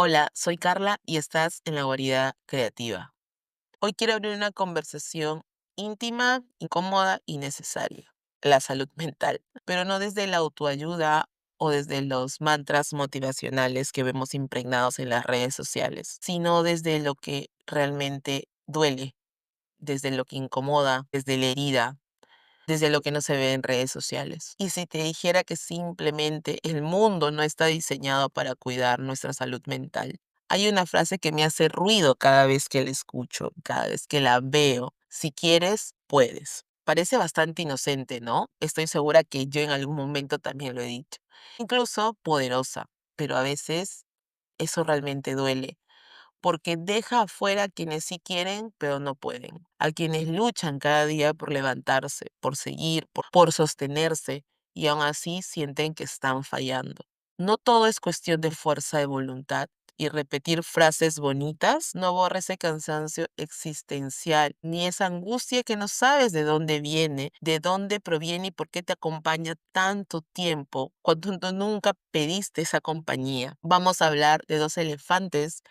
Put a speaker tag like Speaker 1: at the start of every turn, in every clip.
Speaker 1: Hola, soy Carla y estás en la Guarida Creativa. Hoy quiero abrir una conversación íntima, incómoda y necesaria. La salud mental, pero no desde la autoayuda o desde los mantras motivacionales que vemos impregnados en las redes sociales, sino desde lo que realmente duele, desde lo que incomoda, desde la herida, desde lo que no se ve en redes sociales. Y si te dijera que simplemente el mundo no está diseñado para cuidar nuestra salud mental. Hay una frase que me hace ruido cada vez que la escucho, cada vez que la veo. Si quieres, puedes. Parece bastante inocente, ¿no? Estoy segura que yo en algún momento también lo he dicho. Incluso poderosa, pero a veces eso realmente duele porque deja afuera a quienes sí quieren, pero no pueden, a quienes luchan cada día por levantarse, por seguir, por sostenerse, y aún así sienten que están fallando. No todo es cuestión de fuerza de voluntad. Y repetir frases bonitas no borra ese cansancio existencial, ni esa angustia que no sabes de dónde viene, de dónde proviene y por qué te acompaña tanto tiempo cuando tú nunca pediste esa compañía. Vamos a hablar de dos elefantes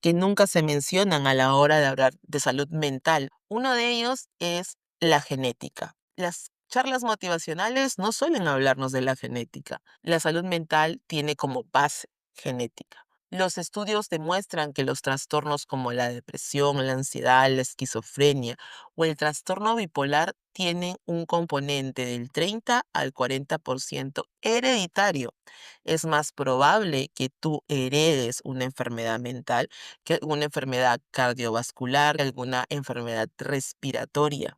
Speaker 1: que nunca se mencionan a la hora de hablar de salud mental. Uno de ellos es la genética. Las charlas motivacionales no suelen hablarnos de la genética. La salud mental tiene como base genética. Los estudios demuestran que los trastornos como la depresión, la ansiedad, la esquizofrenia o el trastorno bipolar tienen un componente del 30 al 40% hereditario. Es más probable que tú heredes una enfermedad mental que alguna enfermedad cardiovascular, que alguna enfermedad respiratoria.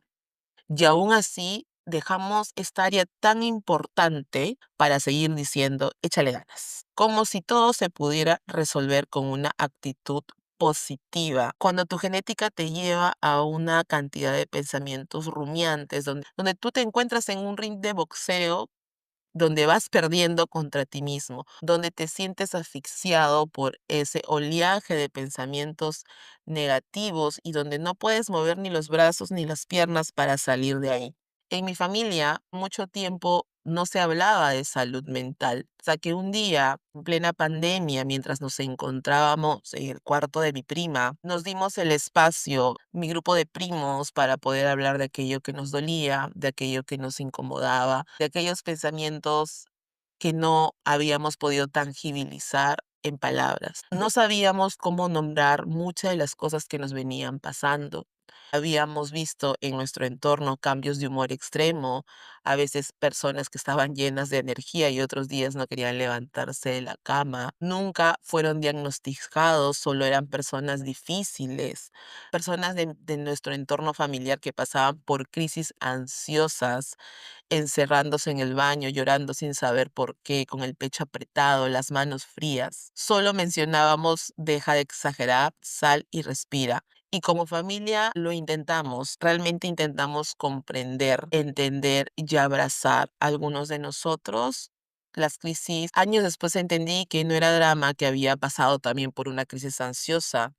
Speaker 1: Y aún así, dejamos esta área tan importante para seguir diciendo, échale ganas, como si todo se pudiera resolver con una actitud positiva. Cuando tu genética te lleva a una cantidad de pensamientos rumiantes, donde tú te encuentras en un ring de boxeo donde vas perdiendo contra ti mismo, donde te sientes asfixiado por ese oleaje de pensamientos negativos y donde no puedes mover ni los brazos ni las piernas para salir de ahí. En mi familia, mucho tiempo no se hablaba de salud mental, hasta que un día, en plena pandemia, mientras nos encontrábamos en el cuarto de mi prima, nos dimos el espacio, mi grupo de primos, para poder hablar de aquello que nos dolía, de aquello que nos incomodaba, de aquellos pensamientos que no habíamos podido tangibilizar en palabras. No sabíamos cómo nombrar muchas de las cosas que nos venían pasando. Habíamos visto en nuestro entorno cambios de humor extremo, a veces personas que estaban llenas de energía y otros días no querían levantarse de la cama. Nunca fueron diagnosticados, solo eran personas difíciles, personas de nuestro entorno familiar que pasaban por crisis ansiosas, encerrándose en el baño, llorando sin saber por qué, con el pecho apretado, las manos frías. Solo mencionábamos, deja de exagerar, sal y respira. Y como familia lo intentamos, realmente intentamos comprender, entender y abrazar a algunos de nosotros. Las crisis, años después entendí que no era drama, que había pasado también por una crisis ansiosa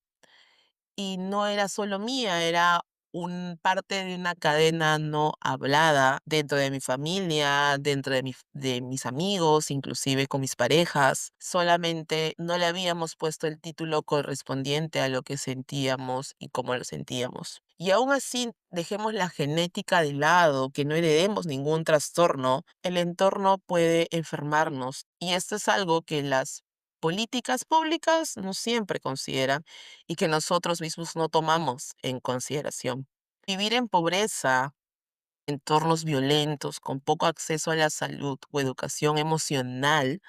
Speaker 1: y no era solo mía, era un parte de una cadena no hablada dentro de mi familia, dentro de mis amigos, inclusive con mis parejas. Solamente no le habíamos puesto el título correspondiente a lo que sentíamos y cómo lo sentíamos. Y aún así, dejemos la genética de lado, que no heredemos ningún trastorno, el entorno puede enfermarnos. Y esto es algo que las políticas públicas no siempre consideran y que nosotros mismos no tomamos en consideración. Vivir en pobreza, entornos violentos, con poco acceso a la salud o educación emocional,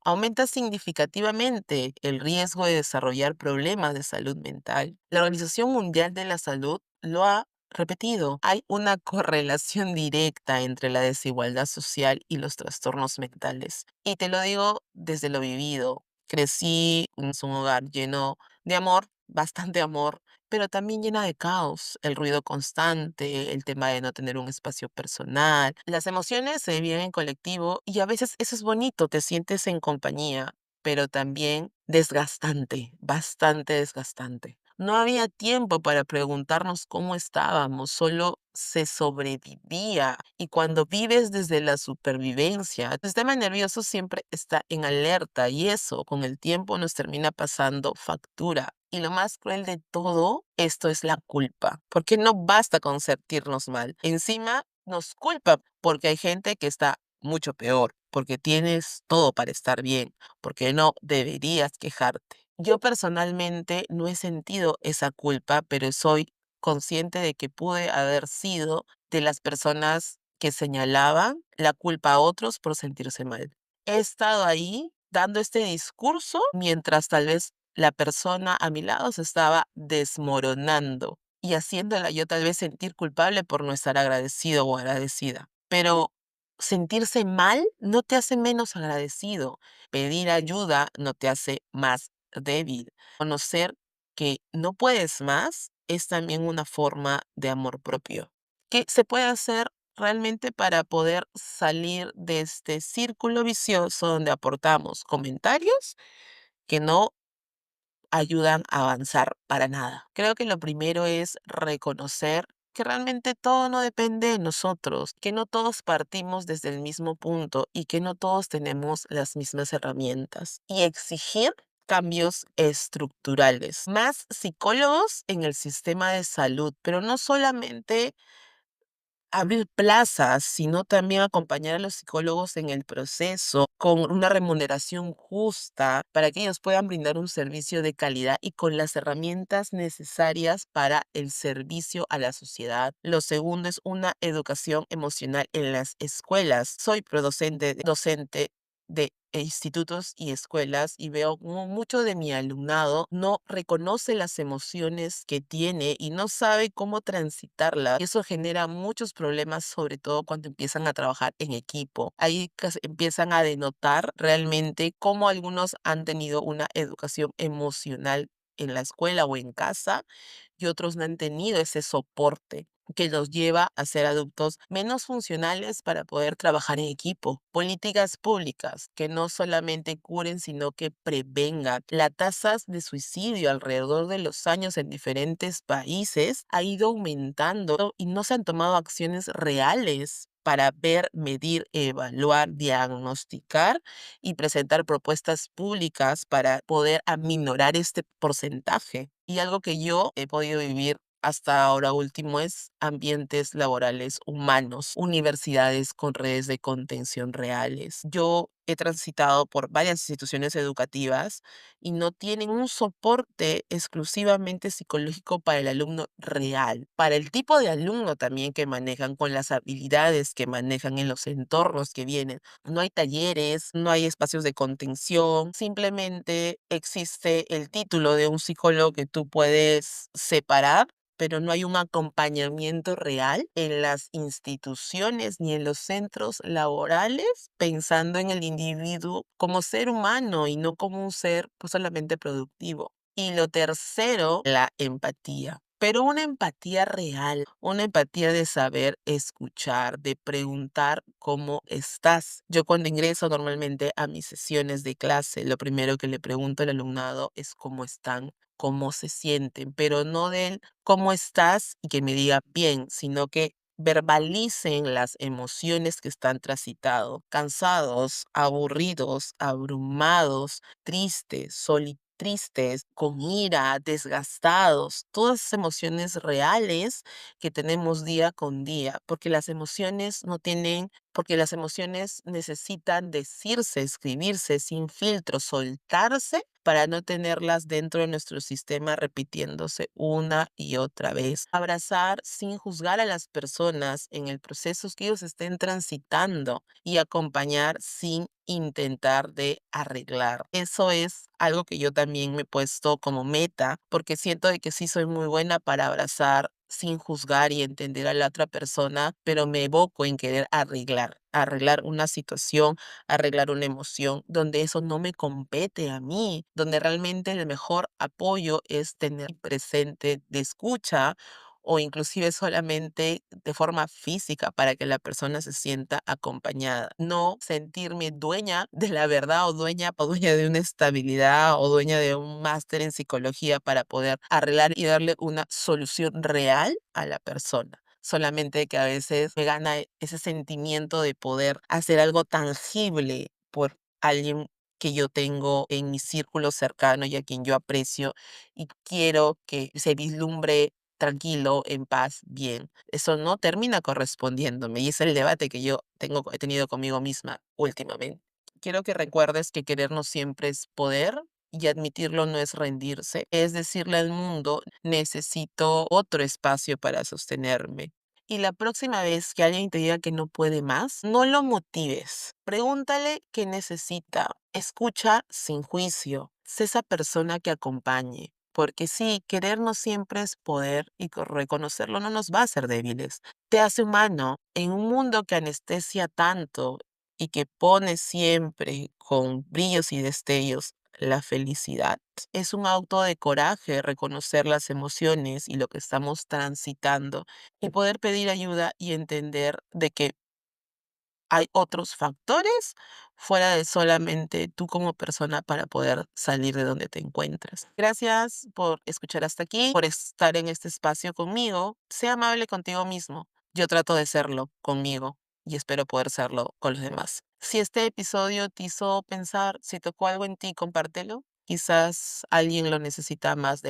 Speaker 1: aumenta significativamente el riesgo de desarrollar problemas de salud mental. La Organización Mundial de la Salud lo ha repetido. Hay una correlación directa entre la desigualdad social y los trastornos mentales. Y te lo digo desde lo vivido. Crecí en un hogar lleno de amor, bastante amor, pero también llena de caos, el ruido constante, el tema de no tener un espacio personal. Las emociones se viven en colectivo y a veces eso es bonito, te sientes en compañía, pero también desgastante, bastante desgastante. No había tiempo para preguntarnos cómo estábamos, solo se sobrevivía. Y cuando vives desde la supervivencia, el sistema nervioso siempre está en alerta y eso con el tiempo nos termina pasando factura. Y lo más cruel de todo, esto es la culpa, porque no basta con sentirnos mal. Encima nos culpa porque hay gente que está mucho peor, porque tienes todo para estar bien, porque no deberías quejarte. Yo personalmente no he sentido esa culpa, pero soy consciente de que pude haber sido de las personas que señalaban la culpa a otros por sentirse mal. He estado ahí dando este discurso mientras tal vez la persona a mi lado se estaba desmoronando y haciéndola yo tal vez sentir culpable por no estar agradecido o agradecida. Pero sentirse mal no te hace menos agradecido. Pedir ayuda no te hace más débil. Conocer que no puedes más es también una forma de amor propio. ¿Qué se puede hacer realmente para poder salir de este círculo vicioso donde aportamos comentarios que no ayudan a avanzar para nada? Creo que lo primero es reconocer que realmente todo no depende de nosotros, que no todos partimos desde el mismo punto y que no todos tenemos las mismas herramientas. Y exigir cambios estructurales. Más psicólogos en el sistema de salud, pero no solamente abrir plazas, sino también acompañar a los psicólogos en el proceso con una remuneración justa para que ellos puedan brindar un servicio de calidad y con las herramientas necesarias para el servicio a la sociedad. Lo segundo es una educación emocional en las escuelas. Soy docente de institutos y escuelas y veo como mucho de mi alumnado no reconoce las emociones que tiene y no sabe cómo transitarlas. Y eso genera muchos problemas, sobre todo cuando empiezan a trabajar en equipo. Ahí empiezan a denotar realmente cómo algunos han tenido una educación emocional en la escuela o en casa y otros no han tenido ese soporte que los lleva a ser adultos menos funcionales para poder trabajar en equipo. Políticas públicas que no solamente curen, sino que prevengan. Las tasas de suicidio alrededor de los años en diferentes países ha ido aumentando y no se han tomado acciones reales para ver, medir, evaluar, diagnosticar y presentar propuestas públicas para poder aminorar este porcentaje. Y algo que yo he podido vivir hasta ahora último es ambientes laborales humanos, universidades con redes de contención reales. Yo he transitado por varias instituciones educativas y no tienen un soporte exclusivamente psicológico para el alumno real, para el tipo de alumno también que manejan, con las habilidades que manejan en los entornos que vienen. No hay talleres, no hay espacios de contención, simplemente existe el título de un psicólogo que tú puedes separar, pero no hay un acompañamiento real en las instituciones ni en los centros laborales, pensando en el individuo como ser humano y no como un ser pues, solamente productivo. Y lo tercero, la empatía. Pero una empatía real, una empatía de saber escuchar, de preguntar cómo estás. Yo cuando ingreso normalmente a mis sesiones de clase, lo primero que le pregunto al alumnado es cómo están, cómo se sienten, pero no del cómo estás y que me diga bien, sino que verbalicen las emociones que están transitando, cansados, aburridos, abrumados, tristes, con ira, desgastados, todas esas emociones reales que tenemos día con día, porque las emociones no tienen, porque las emociones necesitan decirse, escribirse sin filtro, soltarse para no tenerlas dentro de nuestro sistema repitiéndose una y otra vez. Abrazar sin juzgar a las personas en el proceso que ellos estén transitando y acompañar sin intentar de arreglar. Eso es algo que yo también me he puesto como meta, porque siento de que sí soy muy buena para abrazar sin juzgar y entender a la otra persona, pero me evoco en querer arreglar una situación, arreglar una emoción, donde eso no me compete a mí, donde realmente el mejor apoyo es tener presente de escucha o inclusive solamente de forma física para que la persona se sienta acompañada. No sentirme dueña de la verdad o dueña de una estabilidad o dueña de un máster en psicología para poder arreglar y darle una solución real a la persona. Solamente que a veces me gana ese sentimiento de poder hacer algo tangible por alguien que yo tengo en mi círculo cercano y a quien yo aprecio y quiero que se vislumbre tranquilo, en paz, bien. Eso no termina correspondiéndome y es el debate que he tenido conmigo misma últimamente. Quiero que recuerdes que querer no siempre es poder y admitirlo no es rendirse, es decirle al mundo, necesito otro espacio para sostenerme. Y la próxima vez que alguien te diga que no puede más, no lo motives. Pregúntale qué necesita. Escucha sin juicio. Sé esa persona que acompañe. Porque sí, querer no siempre es poder y reconocerlo no nos va a hacer débiles. Te hace humano en un mundo que anestesia tanto y que pone siempre con brillos y destellos la felicidad. Es un auto de coraje reconocer las emociones y lo que estamos transitando y poder pedir ayuda y entender de que hay otros factores fuera de solamente tú como persona para poder salir de donde te encuentras. Gracias por escuchar hasta aquí, por estar en este espacio conmigo. Sea amable contigo mismo. Yo trato de serlo conmigo y espero poder serlo con los demás. Si este episodio te hizo pensar, si tocó algo en ti, compártelo. Quizás alguien lo necesita más de